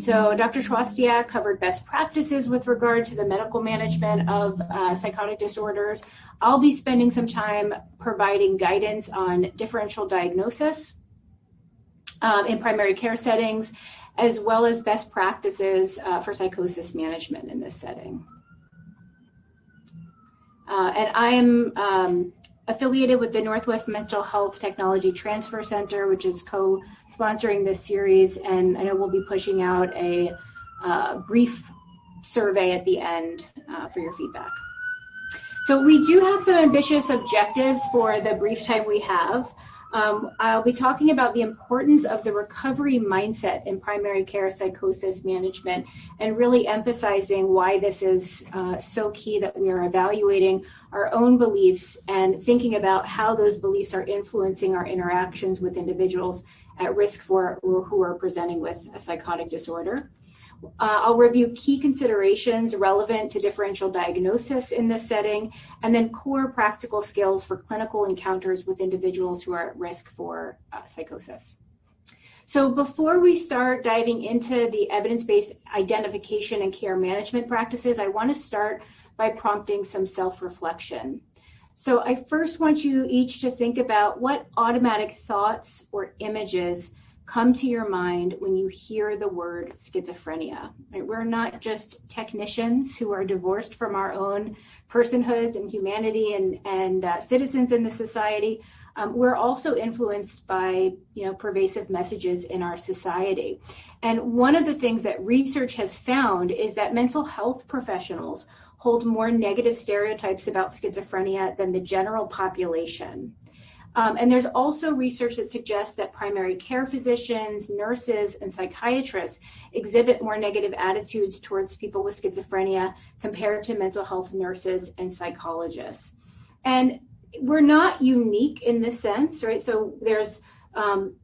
So Dr. Schwastiak covered best practices with regard to the medical management of psychotic disorders. I'll be spending some time providing guidance on differential diagnosis in primary care settings, as well as best practices for psychosis management in this setting. And I am affiliated with the Northwest Mental Health Technology Transfer Center, which is co-sponsoring this series, and I know we'll be pushing out a brief survey at the end for your feedback. So we do have some ambitious objectives for the brief time we have. I'll be talking about the importance of the recovery mindset in primary care psychosis management and really emphasizing why this is so key that we are evaluating our own beliefs and thinking about how those beliefs are influencing our interactions with individuals at risk for who are presenting with a psychotic disorder. I'll review key considerations relevant to differential diagnosis in this setting, and then core practical skills for clinical encounters with individuals who are at risk for psychosis. So before we start diving into the evidence-based identification and care management practices, I want to start by prompting some self-reflection. So I first want you each to think about what automatic thoughts or images come to your mind when you hear the word schizophrenia. Right? We're not just technicians who are divorced from our own personhoods and humanity and citizens in the society. We're also influenced by pervasive messages in our society. And one of the things that research has found is that mental health professionals hold more negative stereotypes about schizophrenia than the general population. And there's also research that suggests that primary care physicians, nurses, and psychiatrists exhibit more negative attitudes towards people with schizophrenia compared to mental health nurses and psychologists. And we're not unique in this sense, right? So there's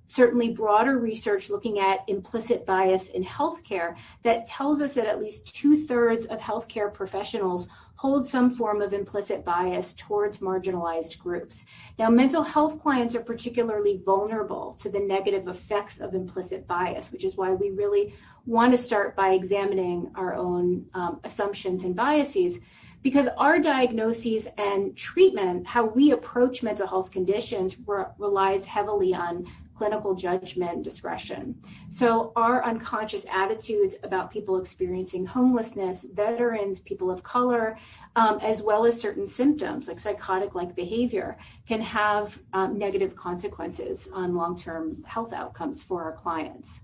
certainly broader research looking at implicit bias in healthcare that tells us that at least 2/3 of healthcare professionals hold some form of implicit bias towards marginalized groups. Now, mental health clients are particularly vulnerable to the negative effects of implicit bias, which is why we really want to start by examining our own assumptions and biases, because our diagnoses and treatment, how we approach mental health conditions, relies heavily on clinical judgment and discretion. So our unconscious attitudes about people experiencing homelessness, veterans, people of color, as well as certain symptoms like psychotic-like behavior, can have negative consequences on long-term health outcomes for our clients.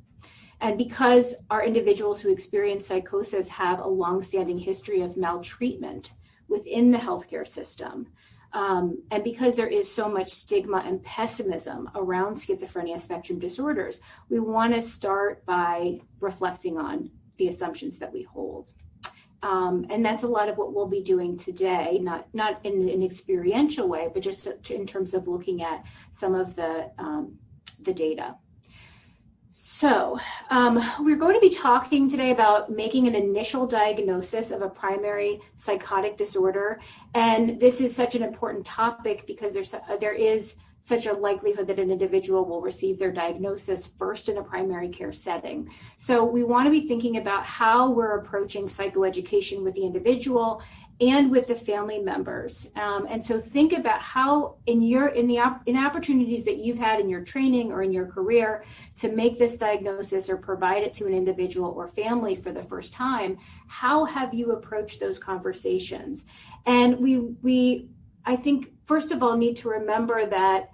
And because our individuals who experience psychosis have a long-standing history of maltreatment within the healthcare system, and because there is so much stigma and pessimism around schizophrenia spectrum disorders, we want to start by reflecting on the assumptions that we hold. And that's a lot of what we'll be doing today, not in an experiential way, but just in terms of looking at some of the data. So we're going to be talking today about making an initial diagnosis of a primary psychotic disorder. And this is such an important topic because there is such a likelihood that an individual will receive their diagnosis first in a primary care setting. So we want to be thinking about how we're approaching psychoeducation with the individual and with the family members. And so think about how in the opportunities that you've had in your training or in your career to make this diagnosis or provide it to an individual or family for the first time, how have you approached those conversations? And we I think, first of all, need to remember that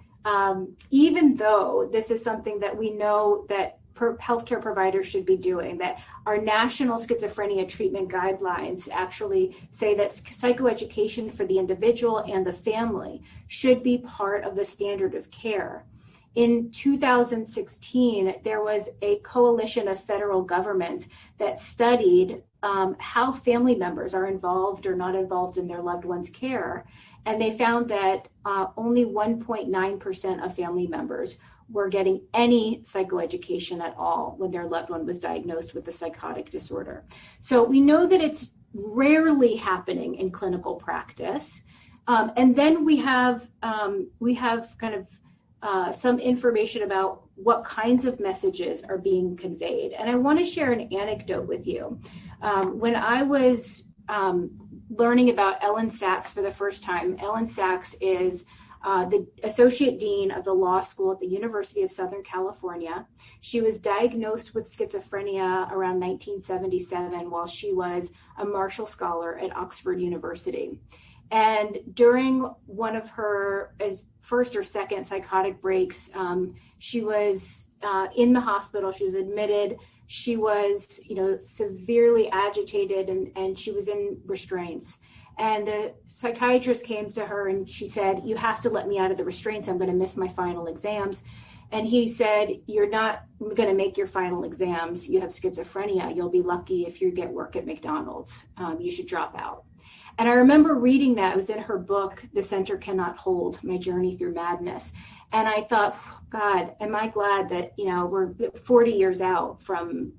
even though this is something that we know that healthcare providers should be doing, that our national schizophrenia treatment guidelines actually say that psychoeducation for the individual and the family should be part of the standard of care. In 2016, there was a coalition of federal governments that studied how family members are involved or not involved in their loved one's care. And they found that only 1.9% of family members were getting any psychoeducation at all when their loved one was diagnosed with a psychotic disorder. So we know that it's rarely happening in clinical practice. And then we have kind of some information about what kinds of messages are being conveyed. And I want to share an anecdote with you. When I was learning about Ellen Sachs for the first time, Ellen Sachs is the Associate Dean of the Law School at the University of Southern California. She was diagnosed with schizophrenia around 1977 while she was a Marshall Scholar at Oxford University. And during one of her first or second psychotic breaks, she was in the hospital. She was admitted. She was, severely agitated, and she was in restraints. And the psychiatrist came to her and she said, "You have to let me out of the restraints. I'm going to miss my final exams." And he said, "You're not going to make your final exams. You have schizophrenia. You'll be lucky if you get work at McDonald's. You should drop out." And I remember reading that. It was in her book, The Center Cannot Hold, My Journey Through Madness. And I thought, God, am I glad that, we're 40 years out from,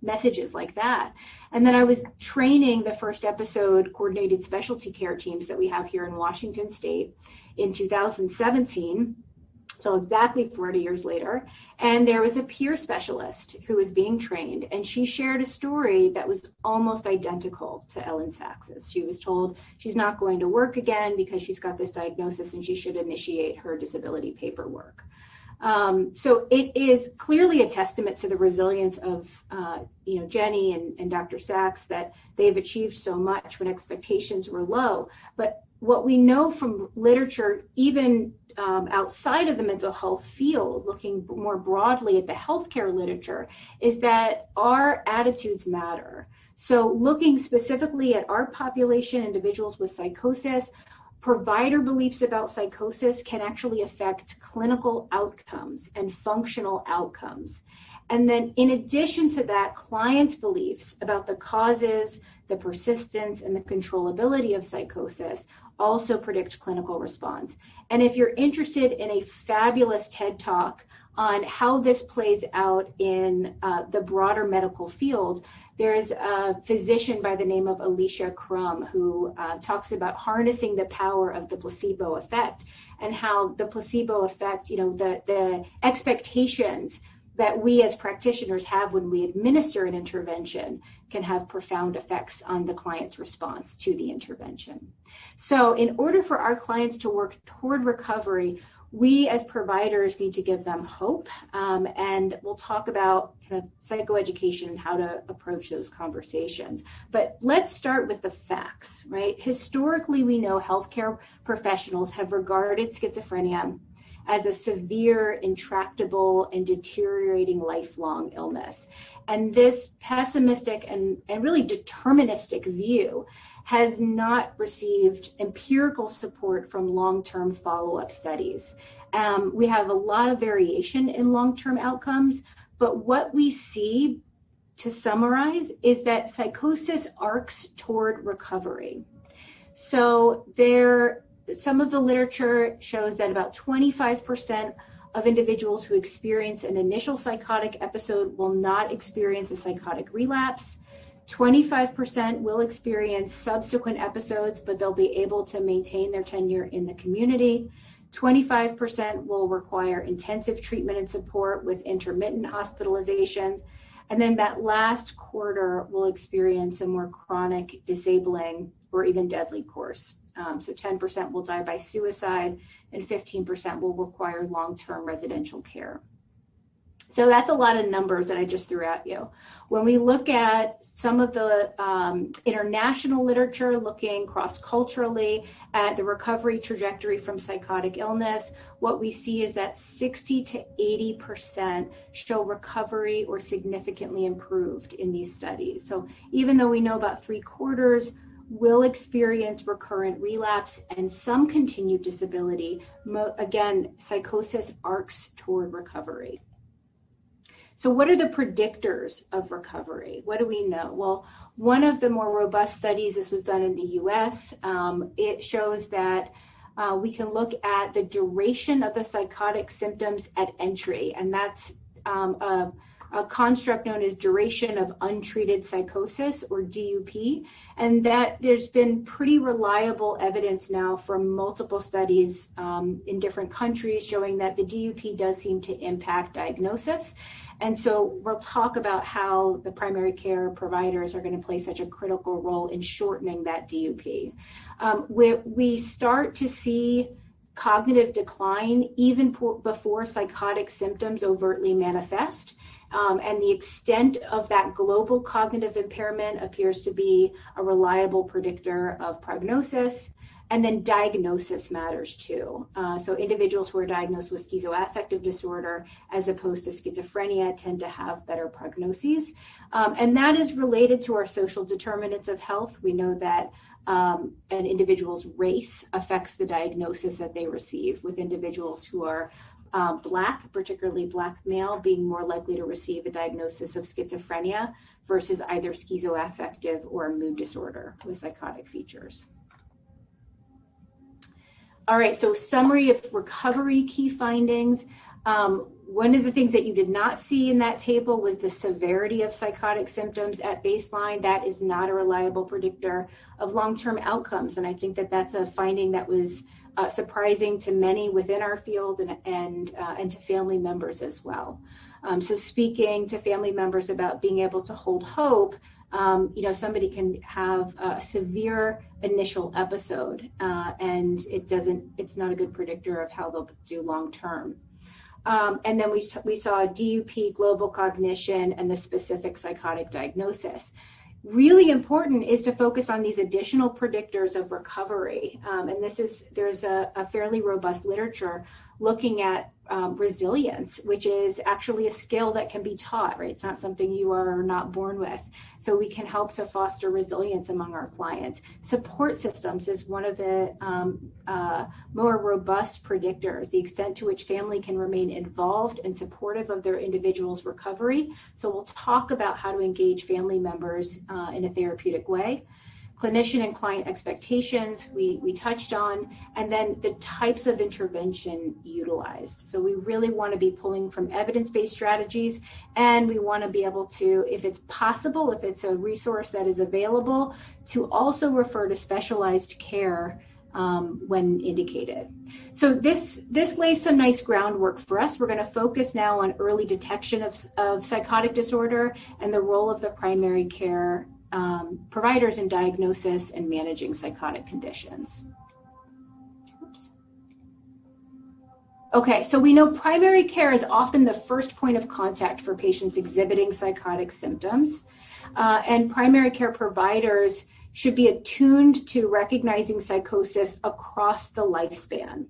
messages like that. And then I was training the first episode coordinated specialty care teams that we have here in Washington State in 2017. So exactly 40 years later. And there was a peer specialist who was being trained, and she shared a story that was almost identical to Ellen Sachs's. She was told she's not going to work again because she's got this diagnosis and she should initiate her disability paperwork. So it is clearly a testament to the resilience of, Jenny and Dr. Sachs, that they've achieved so much when expectations were low. But what we know from literature, even outside of the mental health field, looking more broadly at the healthcare literature, is that our attitudes matter. So looking specifically at our population, individuals with psychosis, provider beliefs about psychosis can actually affect clinical outcomes and functional outcomes. And then in addition to that, client beliefs about the causes, the persistence, and the controllability of psychosis also predict clinical response. And if you're interested in a fabulous TED Talk on how this plays out in the broader medical field, there's a physician by the name of Alicia Crum who talks about harnessing the power of the placebo effect, and how the placebo effect, the expectations that we as practitioners have when we administer an intervention can have profound effects on the client's response to the intervention. So in order for our clients to work toward recovery, we as providers need to give them hope, and we'll talk about kind of psychoeducation and how to approach those conversations. But let's start with the facts, right? Historically, we know healthcare professionals have regarded schizophrenia as a severe, intractable, and deteriorating lifelong illness. And this pessimistic and really deterministic view has not received empirical support from long-term follow-up studies. We have a lot of variation in long-term outcomes, but what we see, to summarize, is that psychosis arcs toward recovery. So some of the literature shows that about 25% of individuals who experience an initial psychotic episode will not experience a psychotic relapse. 25% will experience subsequent episodes, but they'll be able to maintain their tenure in the community. 25% will require intensive treatment and support with intermittent hospitalizations. And then that last quarter will experience a more chronic, disabling, or even deadly course. So 10% will die by suicide, and 15% will require long-term residential care. So that's a lot of numbers that I just threw at you. When we look at some of the international literature, looking cross-culturally at the recovery trajectory from psychotic illness, what we see is that 60 to 80% show recovery or significantly improved in these studies. So even though we know about 3/4 will experience recurrent relapse and some continued disability, again, psychosis arcs toward recovery. So what are the predictors of recovery? What do we know? Well, one of the more robust studies, this was done in the US, it shows that we can look at the duration of the psychotic symptoms at entry, and that's a construct known as duration of untreated psychosis, or DUP, and that there's been pretty reliable evidence now from multiple studies in different countries showing that the DUP does seem to impact diagnosis. And so we'll talk about how the primary care providers are going to play such a critical role in shortening that DUP. We start to see cognitive decline even before psychotic symptoms overtly manifest. And the extent of that global cognitive impairment appears to be a reliable predictor of prognosis. And then diagnosis matters too. So individuals who are diagnosed with schizoaffective disorder as opposed to schizophrenia tend to have better prognoses. And that is related to our social determinants of health. We know that an individual's race affects the diagnosis that they receive, with individuals who are Black, particularly Black male, being more likely to receive a diagnosis of schizophrenia versus either schizoaffective or mood disorder with psychotic features. All right, so summary of recovery key findings. One of the things that you did not see in that table was the severity of psychotic symptoms at baseline. That is not a reliable predictor of long-term outcomes, and I think that that's a finding that was surprising to many within our field and to family members as well. So speaking to family members about being able to hold hope, somebody can have a severe initial episode and it's not a good predictor of how they'll do long term. And then we saw DUP, global cognition, and the specific psychotic diagnosis. Really important is to focus on these additional predictors of recovery. And there's a fairly robust literature looking at resilience, which is actually a skill that can be taught, right? It's not something you are not born with. So we can help to foster resilience among our clients. Support systems is one of the more robust predictors, the extent to which family can remain involved and supportive of their individual's recovery. So we'll talk about how to engage family members in a therapeutic way. Clinician and client expectations, we touched on, and then the types of intervention utilized. So we really want to be pulling from evidence-based strategies, and we want to be able to, if it's possible, if it's a resource that is available, to also refer to specialized care when indicated. So this lays some nice groundwork for us. We're going to focus now on early detection of psychotic disorder and the role of the primary care providers in diagnosis and managing psychotic conditions. Oops. Okay, so we know primary care is often the first point of contact for patients exhibiting psychotic symptoms, and primary care providers should be attuned to recognizing psychosis across the lifespan.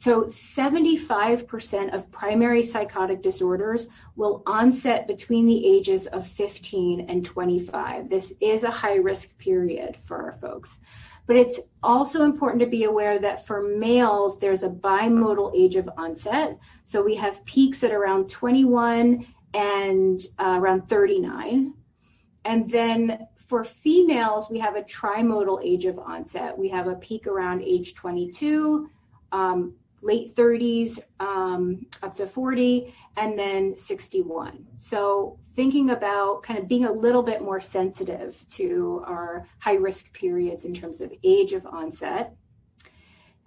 So 75% of primary psychotic disorders will onset between the ages of 15 and 25. This is a high-risk period for our folks. But it's also important to be aware that for males, there's a bimodal age of onset. So we have peaks at around 21 and around 39. And then for females, we have a trimodal age of onset. We have a peak around age 22, late 30s up to 40, and then 61. So thinking about kind of being a little bit more sensitive to our high-risk periods in terms of age of onset.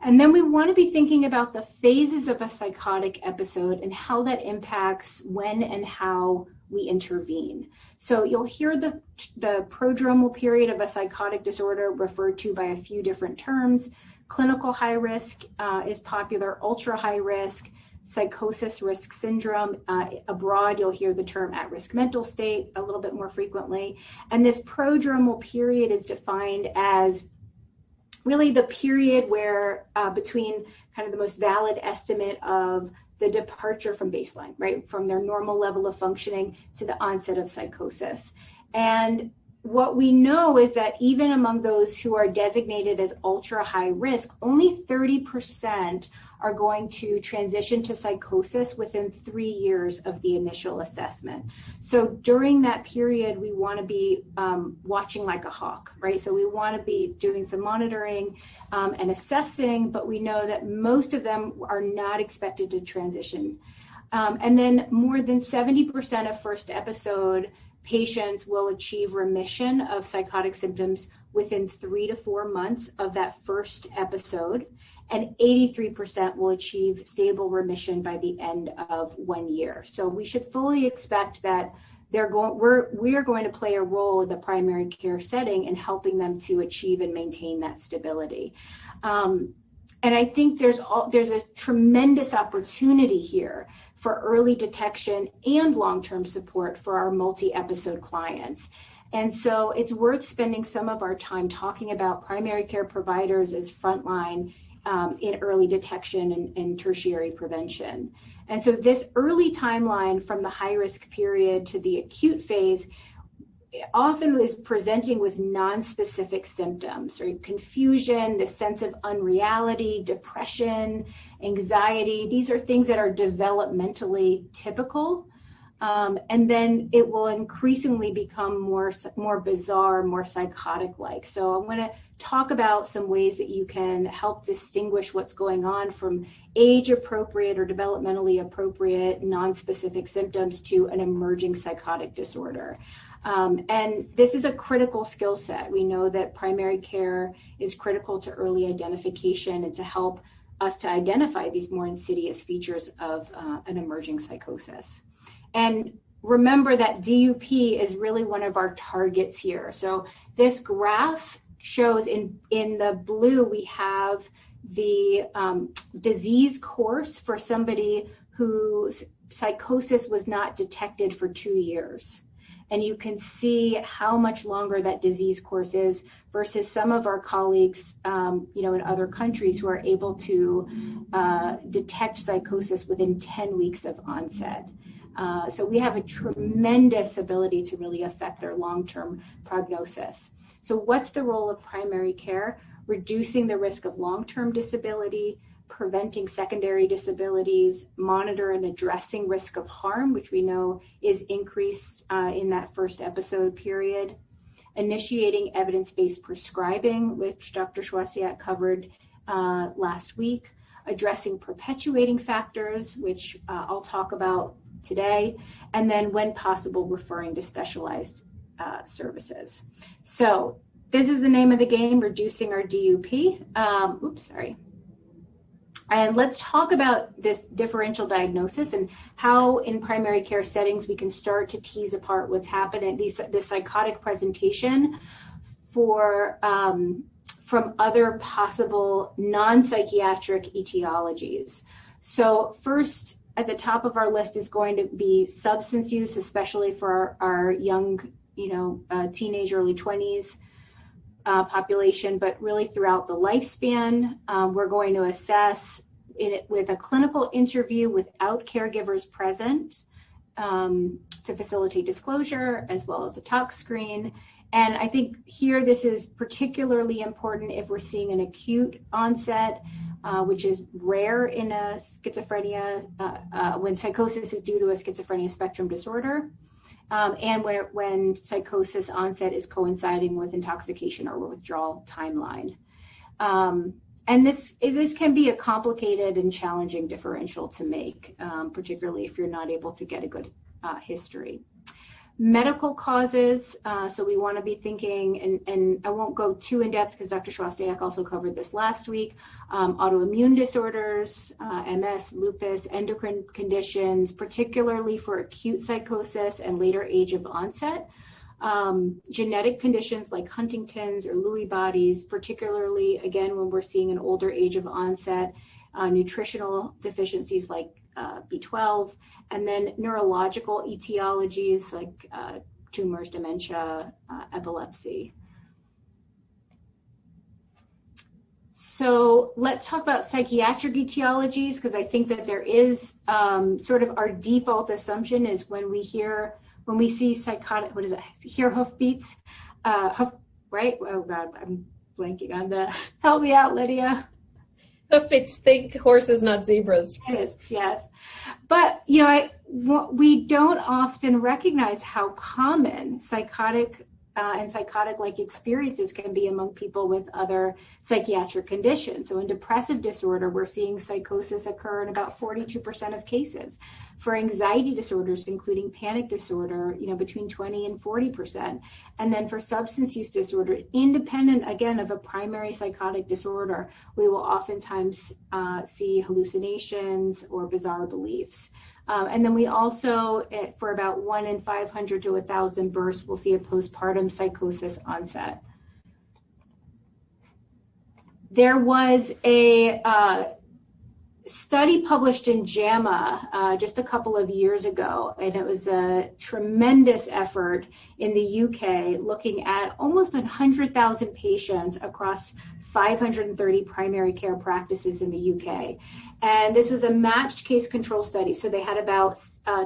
And then we want to be thinking about the phases of a psychotic episode and how that impacts when and how we intervene. So you'll hear the prodromal period of a psychotic disorder referred to by a few different terms. Clinical high risk is popular, ultra high risk, psychosis risk syndrome. Abroad, you'll hear the term at-risk mental state a little bit more frequently. And this prodromal period is defined as really the period where between kind of the most valid estimate of the departure from baseline, right, from their normal level of functioning to the onset of psychosis. And what we know is that even among those who are designated as ultra high risk, only 30% are going to transition to psychosis within 3 years of the initial assessment. So during that period, we want to be watching like a hawk, right? So we want to be doing some monitoring and assessing, but we know that most of them are not expected to transition. And then more than 70% of first episode patients will achieve remission of psychotic symptoms within 3 to 4 months of that first episode, and 83% will achieve stable remission by the end of 1 year. So we should fully expect that we are going to play a role in the primary care setting in helping them to achieve and maintain that stability. And I think there's a tremendous opportunity here for early detection and long-term support for our multi-episode clients. And so it's worth spending some of our time talking about primary care providers as frontline in early detection and tertiary prevention. And so this early timeline from the high-risk period to the acute phase often is presenting with non-specific symptoms, right? Confusion, the sense of unreality, depression, anxiety. These are things that are developmentally typical. And then it will increasingly become more bizarre, more psychotic-like. So I'm going to talk about some ways that you can help distinguish what's going on from age-appropriate or developmentally appropriate non-specific symptoms to an emerging psychotic disorder. And this is a critical skill set. We know that primary care is critical to early identification and to help us to identify these more insidious features of an emerging psychosis. And remember that DUP is really one of our targets here. So this graph shows in the blue, we have the disease course for somebody whose psychosis was not detected for 2 years. And you can see how much longer that disease course is versus some of our colleagues, in other countries who are able to detect psychosis within 10 weeks of onset. So we have a tremendous ability to really affect their long-term prognosis. So what's the role of primary care? Reducing the risk of long-term disability, preventing secondary disabilities, monitor and addressing risk of harm, which we know is increased in that first episode period, initiating evidence-based prescribing, which Dr. Schwasiak covered last week, addressing perpetuating factors, which I'll talk about today, and then when possible, referring to specialized services. So this is the name of the game, reducing our DUP. And let's talk about this differential diagnosis and how in primary care settings we can start to tease apart what's happening, the psychotic presentation from other possible non-psychiatric etiologies. So first, at the top of our list is going to be substance use, especially for our young, teenage, early 20s population, but really throughout the lifespan. We're going to assess it with a clinical interview without caregivers present to facilitate disclosure, as well as a tox screen. And I think here this is particularly important if we're seeing an acute onset, which is rare in a schizophrenia, when psychosis is due to a schizophrenia spectrum disorder, and when psychosis onset is coinciding with intoxication or withdrawal timeline. And this can be a complicated and challenging differential to make, particularly if you're not able to get a good history. Medical causes, so we want to be thinking, and I won't go too in depth because Dr. Schwasiak also covered this last week, autoimmune disorders, MS, lupus, endocrine conditions, particularly for acute psychosis and later age of onset, genetic conditions like Huntington's or Lewy bodies, particularly, again, when we're seeing an older age of onset, nutritional deficiencies like B12, and then neurological etiologies like tumors, dementia, epilepsy. So let's talk about psychiatric etiologies, because I think that there is sort of our default assumption is when we see psychotic, hear hoofbeats, right? Oh God, I'm blanking on the, help me out, Lydia. Hoofbeats, think horses, not zebras. Yes. But, we don't often recognize how common psychotic and psychotic-like experiences can be among people with other psychiatric conditions. So in depressive disorder, we're seeing psychosis occur in about 42% of cases. For anxiety disorders, including panic disorder, between 20 and 40%. And then for substance use disorder, independent, again, of a primary psychotic disorder, we will oftentimes see hallucinations or bizarre beliefs. And then we also, for about 1 in 500 to 1,000 births, we'll see a postpartum psychosis onset. There was a study published in JAMA just a couple of years ago, and it was a tremendous effort in the UK looking at almost 100,000 patients across 530 primary care practices in the UK. And this was a matched case control study. So they had about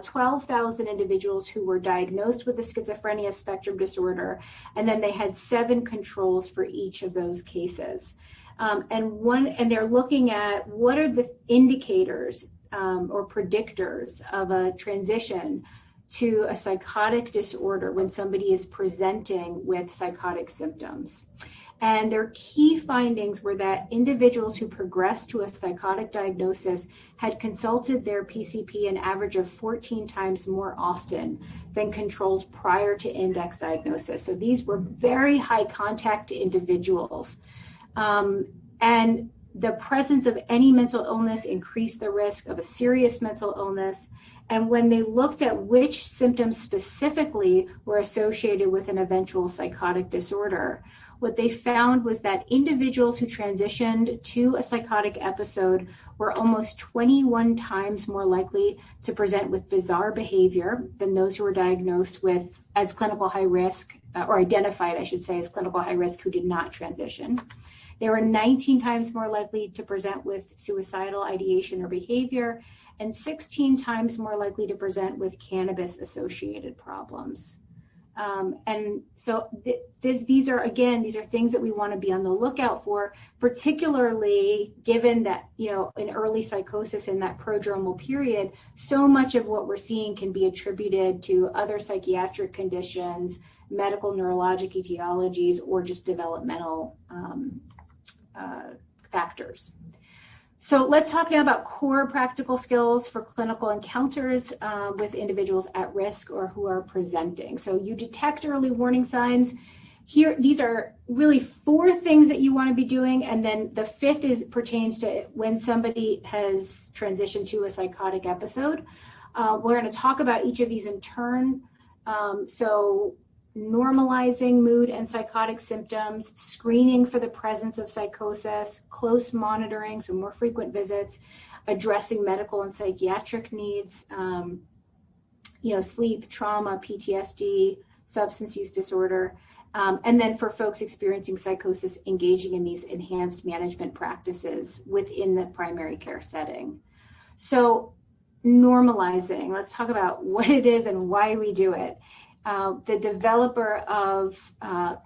12,000 individuals who were diagnosed with the schizophrenia spectrum disorder, and then they had 7 controls for each of those cases. And they're looking at what are the indicators or predictors of a transition to a psychotic disorder when somebody is presenting with psychotic symptoms. And their key findings were that individuals who progressed to a psychotic diagnosis had consulted their PCP an average of 14 times more often than controls prior to index diagnosis. So these were very high contact individuals. And the presence of any mental illness increased the risk of a serious mental illness. And when they looked at which symptoms specifically were associated with an eventual psychotic disorder, what they found was that individuals who transitioned to a psychotic episode were almost 21 times more likely to present with bizarre behavior than those who were diagnosed with as clinical high risk, or identified, I should say, as clinical high risk who did not transition. They were 19 times more likely to present with suicidal ideation or behavior, and 16 times more likely to present with cannabis-associated problems. And so these are things that we want to be on the lookout for, particularly given that, in early psychosis in that prodromal period, so much of what we're seeing can be attributed to other psychiatric conditions, medical neurologic etiologies, or just developmental factors. So let's talk now about core practical skills for clinical encounters with individuals at risk or who are presenting. So you detect early warning signs. Here, these are really 4 things that you want to be doing, and then the 5th pertains to when somebody has transitioned to a psychotic episode. We're going to talk about each of these in turn. So normalizing mood and psychotic symptoms, screening for the presence of psychosis, close monitoring, so more frequent visits, addressing medical and psychiatric needs, sleep, trauma, PTSD, substance use disorder, and then for folks experiencing psychosis, engaging in these enhanced management practices within the primary care setting. So normalizing, let's talk about what it is and why we do it. The developer of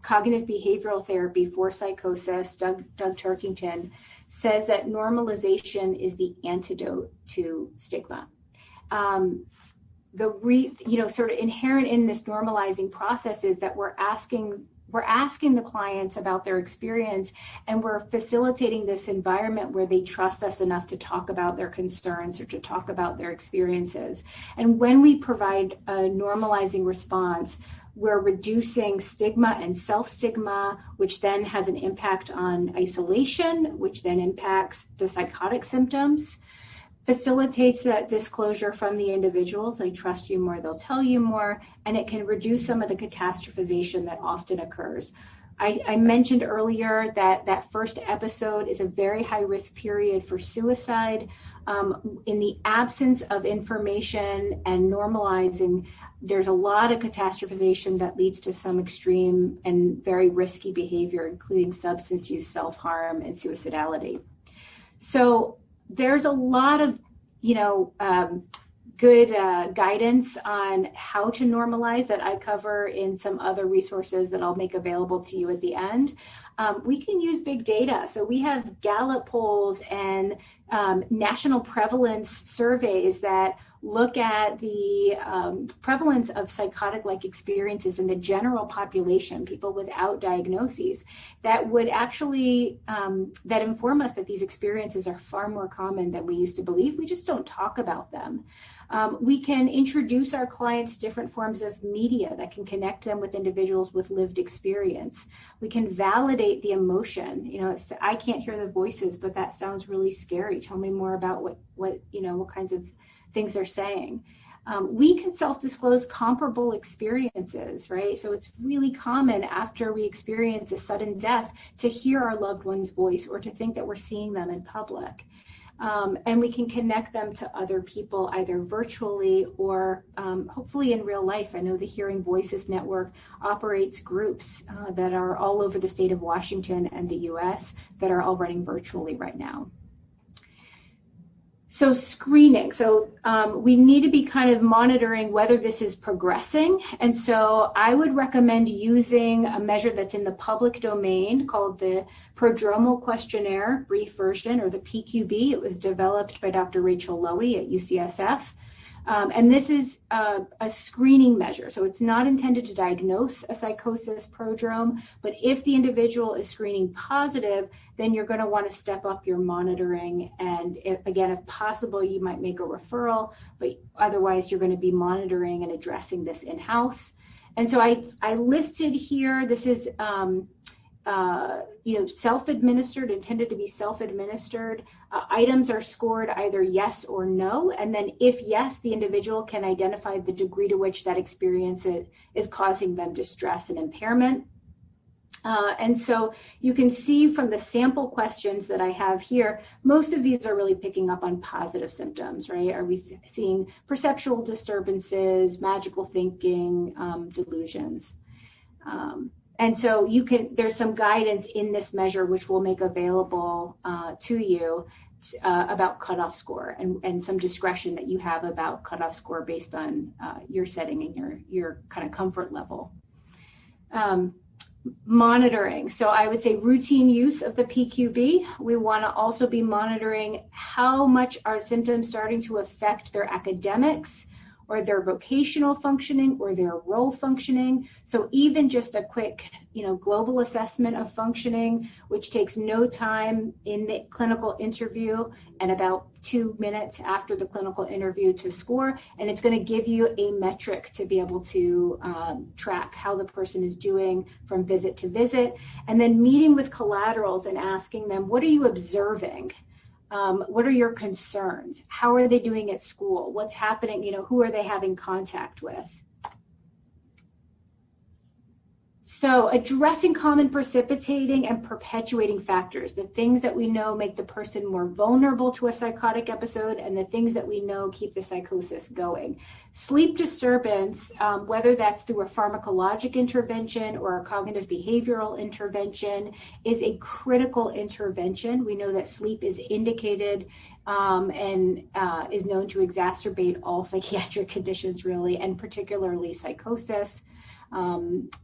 cognitive behavioral therapy for psychosis, Doug Turkington, says that normalization is the antidote to stigma. Sort of inherent in this normalizing process is that we're asking the clients about their experience, and we're facilitating this environment where they trust us enough to talk about their concerns or to talk about their experiences. And when we provide a normalizing response, we're reducing stigma and self-stigma, which then has an impact on isolation, which then impacts the psychotic symptoms, facilitates that disclosure from the individuals. They trust you more, they'll tell you more, and it can reduce some of the catastrophization that often occurs. I mentioned earlier that first episode is a very high risk period for suicide. In the absence of information and normalizing, there's a lot of catastrophization that leads to some extreme and very risky behavior, including substance use, self-harm, and suicidality. So there's a lot of, good guidance on how to normalize that I cover in some other resources that I'll make available to you at the end. We can use big data. So we have Gallup polls and national prevalence surveys that look at the prevalence of psychotic-like experiences in the general population, people without diagnoses, that would actually, that inform us that these experiences are far more common than we used to believe. We just don't talk about them. We can introduce our clients to different forms of media that can connect them with individuals with lived experience. We can validate the emotion. You know, I can't hear the voices, but that sounds really scary. Tell me more about what kinds of things they're saying. We can self-disclose comparable experiences, right? So it's really common after we experience a sudden death to hear our loved one's voice or to think that we're seeing them in public. And we can connect them to other people either virtually or hopefully in real life. I know the Hearing Voices Network operates groups that are all over the state of Washington and the US that are all running virtually right now. So screening, we need to be kind of monitoring whether this is progressing. And so I would recommend using a measure that's in the public domain called the Prodromal Questionnaire, brief version, or the PQB. It was developed by Dr. Rachel Lowy at UCSF. And this is a screening measure. So it's not intended to diagnose a psychosis prodrome, but if the individual is screening positive, then you're going to want to step up your monitoring. And again, if possible, you might make a referral, but otherwise you're going to be monitoring and addressing this in-house. And so I listed here, this is self-administered, intended to be self-administered. Items are scored either yes or no, and then if yes, the individual can identify the degree to which that experience is causing them distress and impairment. And so you can see from the sample questions that I have here, most of these are really picking up on positive symptoms, right? Are we seeing perceptual disturbances, magical thinking, delusions? And so there's some guidance in this measure which we'll make available to you about cutoff score and some discretion that you have about cutoff score based on your setting and your kind of comfort level. Monitoring. So I would say routine use of the PQB. We want to also be monitoring how much are symptoms starting to affect their academics or their vocational functioning or their role functioning. So even just a quick, global assessment of functioning, which takes no time in the clinical interview and about 2 minutes after the clinical interview to score. And it's going to give you a metric to be able to track how the person is doing from visit to visit. And then meeting with collaterals and asking them, what are you observing? What are your concerns? How are they doing at school? What's happening? Who are they having contact with? So addressing common precipitating and perpetuating factors, the things that we know make the person more vulnerable to a psychotic episode and the things that we know keep the psychosis going. Sleep disturbance, whether that's through a pharmacologic intervention or a cognitive behavioral intervention, is a critical intervention. We know that sleep is indicated and is known to exacerbate all psychiatric conditions really, and particularly psychosis.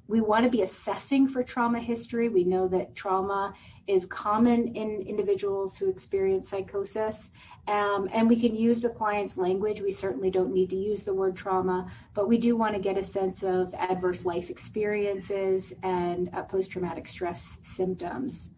We want to be assessing for trauma history. We know that trauma is common in individuals who experience psychosis, and we can use the client's language. We certainly don't need to use the word trauma, but we do want to get a sense of adverse life experiences and post-traumatic stress symptoms.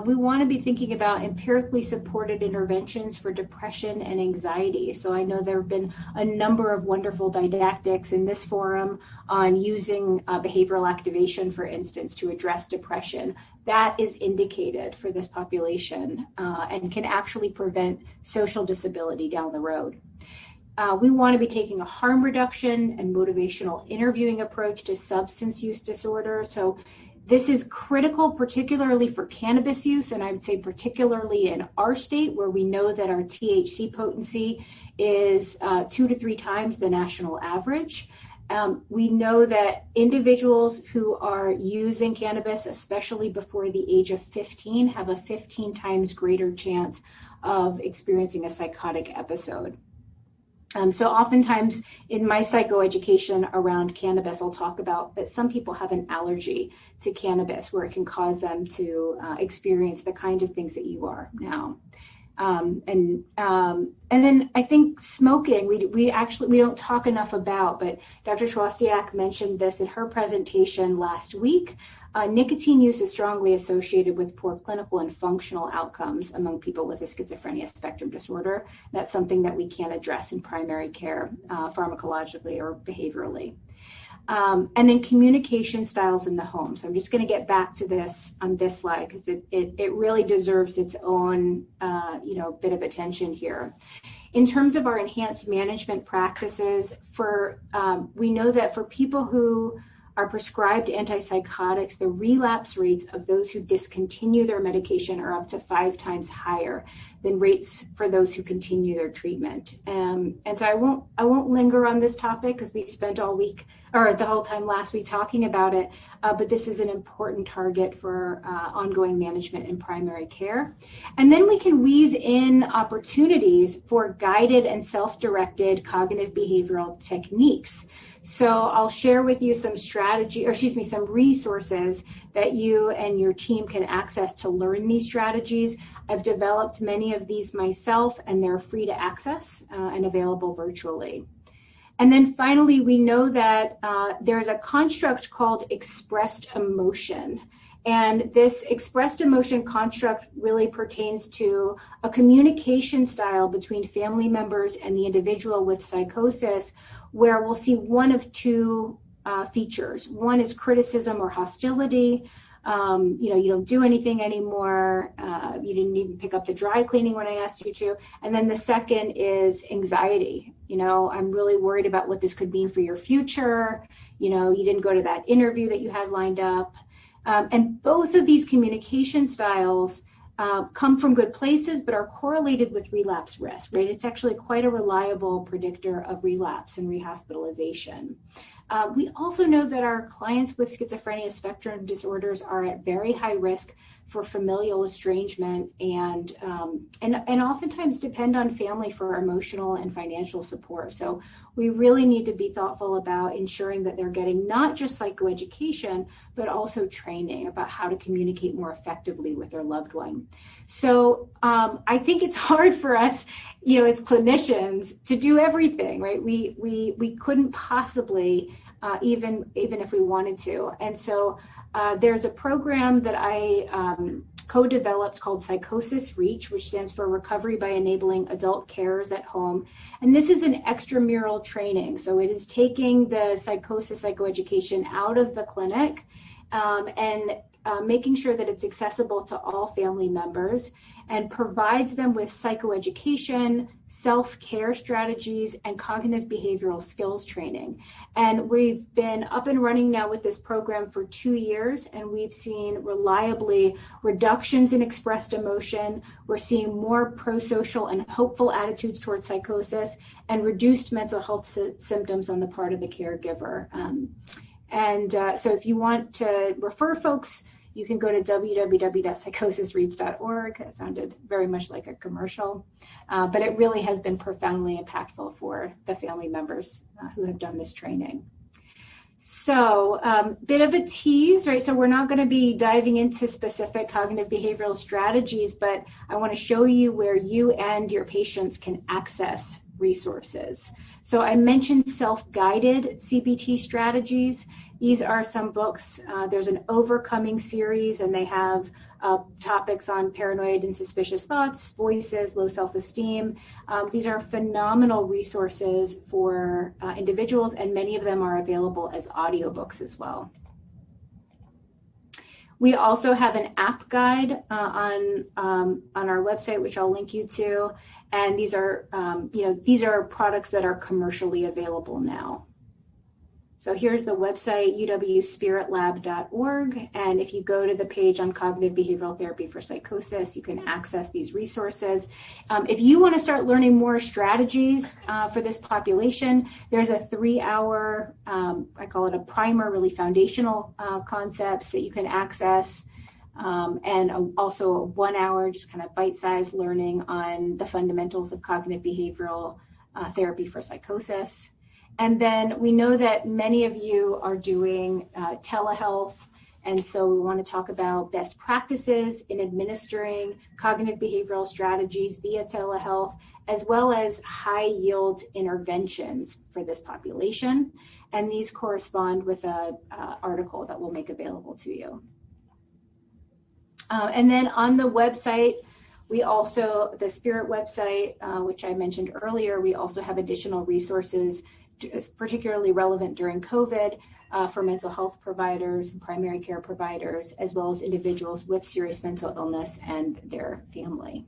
We want to be thinking about empirically supported interventions for depression and anxiety. So I know there have been a number of wonderful didactics in this forum on using behavioral activation, for instance, to address depression. That is indicated for this population and can actually prevent social disability down the road. We want to be taking a harm reduction and motivational interviewing approach to substance use disorder. So this is critical, particularly for cannabis use, and I would say particularly in our state where we know that our THC potency is 2 to 3 times the national average. We know that individuals who are using cannabis, especially before the age of 15, have a 15 times greater chance of experiencing a psychotic episode. So oftentimes in my psychoeducation around cannabis, I'll talk about that some people have an allergy to cannabis where it can cause them to experience the kind of things that you are now. And then I think smoking, we don't talk enough about, but Dr. Schwastiak mentioned this in her presentation last week. Nicotine use is strongly associated with poor clinical and functional outcomes among people with a schizophrenia spectrum disorder. That's something that we can't address in primary care pharmacologically or behaviorally. And then communication styles in the home. So I'm just going to get back to this on this slide because it really deserves its own bit of attention here. In terms of our enhanced management practices, we know that for people who are prescribed antipsychotics, the relapse rates of those who discontinue their medication are up to 5 times higher than rates for those who continue their treatment. And so I won't linger on this topic because we spent all week or the whole time last week talking about it, but this is an important target for ongoing management in primary care. And then we can weave in opportunities for guided and self-directed cognitive behavioral techniques. So I'll share with you some resources that you and your team can access to learn these strategies. I've developed many of these myself, and they're free to access and available virtually. And then finally, we know that there's a construct called expressed emotion. And this expressed emotion construct really pertains to a communication style between family members and the individual with psychosis, where we'll see one of 2 features. One is criticism or hostility. You don't do anything anymore. You didn't even pick up the dry cleaning when I asked you to. And then the second is anxiety. I'm really worried about what this could mean for your future. You didn't go to that interview that you had lined up. And both of these communication styles come from good places, but are correlated with relapse risk, right? It's actually quite a reliable predictor of relapse and rehospitalization. We also know that our clients with schizophrenia spectrum disorders are at very high risk for familial estrangement and oftentimes depend on family for emotional and financial support. So we really need to be thoughtful about ensuring that they're getting not just psychoeducation, but also training about how to communicate more effectively with their loved one. So I think it's hard for us, as clinicians to do everything, right? We couldn't possibly, even if we wanted to. And so there's a program that I co-developed called Psychosis Reach, which stands for Recovery by Enabling Adult Carers at Home. And this is an extramural training. So it is taking the psychosis psychoeducation out of the clinic and making sure that it's accessible to all family members and provides them with psychoeducation, self-care strategies, and cognitive behavioral skills training. And we've been up and running now with this program for 2 years, and we've seen reliably reductions in expressed emotion. We're seeing more pro-social and hopeful attitudes towards psychosis and reduced mental health symptoms on the part of the caregiver. So if you want to refer folks, you can go to www.psychosisreach.org. That sounded very much like a commercial, but it really has been profoundly impactful for the family members who have done this training. So bit of a tease, right? So we're not going to be diving into specific cognitive behavioral strategies, but I want to show you where you and your patients can access resources. So I mentioned self-guided CBT strategies. These are some books. There's an Overcoming series, and they have topics on paranoid and suspicious thoughts, voices, low self-esteem. These are phenomenal resources for individuals, and many of them are available as audiobooks as well. We also have an app guide on our website, which I'll link you to. And these are, these are products that are commercially available now. So here's the website, uwspiritlab.org. And if you go to the page on cognitive behavioral therapy for psychosis, you can access these resources. If you want to start learning more strategies for this population, there's a 3-hour, I call it a primer, really foundational concepts that you can access. And also a 1-hour, just kind of bite-sized learning on the fundamentals of cognitive behavioral therapy for psychosis. And then we know that many of you are doing telehealth And so we want to talk about best practices in administering cognitive behavioral strategies via telehealth, as well as high yield interventions for this population. And these correspond with an article that we'll make available to you. And then on the website, we also, the Spirit website, which I mentioned earlier, we also have additional resources, particularly relevant during COVID, for mental health providers and primary care providers, as well as individuals with serious mental illness and their family.